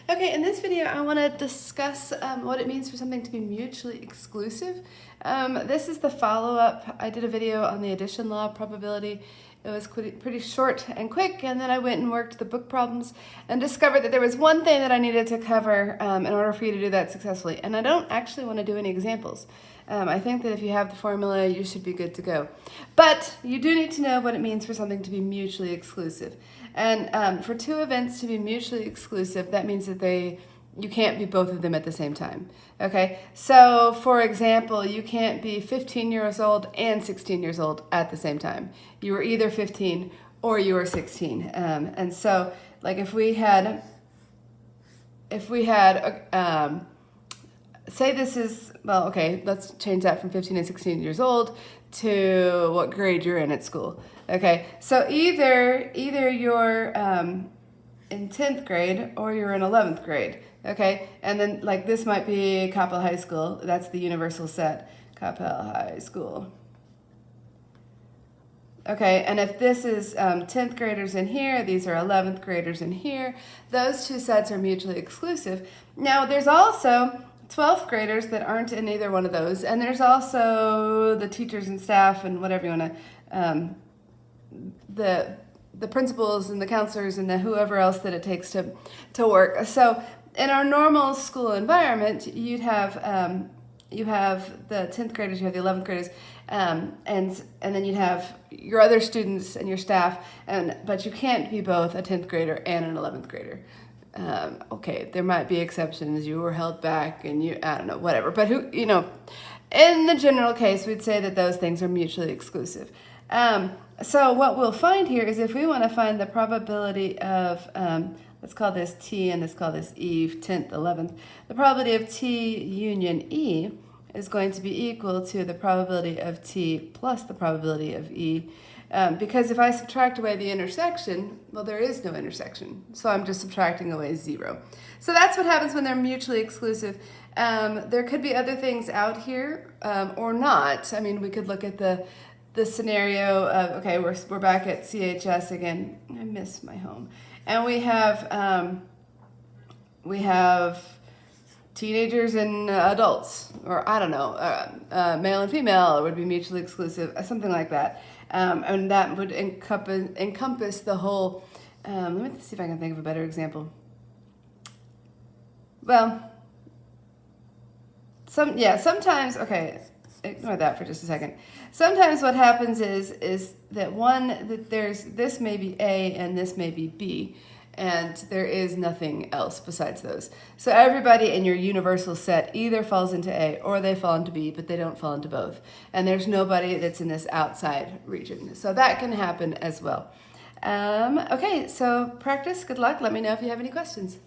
Okay, in this video I want to discuss what it means for something to be mutually exclusive. This is the follow-up. I did a video on the addition law probability. It was pretty short and quick, and then I went and worked the book problems and discovered that there was one thing that I needed to cover in order for you to do that successfully. And I don't actually want to do any examples. I think that if you have the formula, you should be good to go. But you do need to know what it means for something to be mutually exclusive. And for two events to be mutually exclusive, that means that you can't be both of them at the same time. Okay, so for example, you can't be 15 years old and 16 years old at the same time. You were either 15 or you were 16. And so, like if we had, say this is, well, okay, let's change that from 15 and 16 years old to what grade you're in at school. Okay, so either you're in 10th grade or you're in 11th grade. Okay, and then like this might be Coppell High School. That's the universal set, Coppell High School. Okay, and if this is 10th graders in here, these are 11th graders in here, those two sets are mutually exclusive. Now there's also 12th graders that aren't in either one of those, and there's also the teachers and staff and whatever you want to, the principals and the counselors and the whoever else that it takes to work. So in our normal school environment, you have the 10th graders, you have the 11th graders, and then you'd have your other students and your staff, but you can't be both a 10th grader and an 11th grader. Okay, there might be exceptions. You were held back and I don't know, whatever. But in the general case, we'd say that those things are mutually exclusive. So what we'll find here is if we want to find the probability of, let's call this T and let's call this E, 10th, 11th, the probability of T union E is going to be equal to the probability of T plus the probability of E. Because if I subtract away the intersection, well, there is no intersection. So I'm just subtracting away 0. So that's what happens when they're mutually exclusive. There could be other things out here or not. I mean, we could look at the scenario of, okay, we're back at CHS again. I miss my home. And we have teenagers and adults, or I don't know, male and female would be mutually exclusive, something like that. And that would encompass the whole, let me see if I can think of a better example. Well, sometimes, okay, ignore that for just a second. Sometimes what happens is that this may be A and this may be B, and there is nothing else besides those. So everybody in your universal set either falls into A or they fall into B, but they don't fall into both. And there's nobody that's in this outside region. So that can happen as well. Okay, so practice, good luck. Let me know if you have any questions.